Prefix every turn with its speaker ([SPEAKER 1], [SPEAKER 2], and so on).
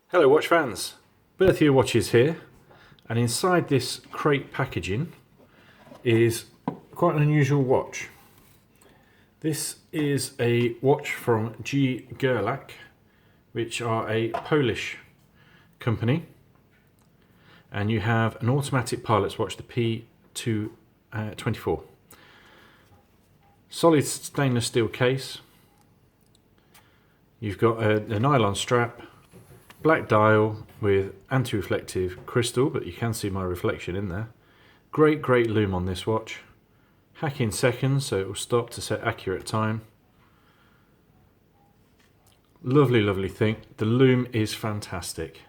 [SPEAKER 1] Hello watch fans, Berthier Watches here, and inside this crate packaging is quite an unusual watch. This is a watch from G.Gerlach, which are a Polish company, and you have an automatic pilot's watch, the P24. Solid stainless steel case. You've got a nylon strap, black dial with anti-reflective crystal, but you can see my reflection in there. Great loom on this watch. Hack in seconds, so it will stop to set accurate time. Lovely thing. The loom is fantastic.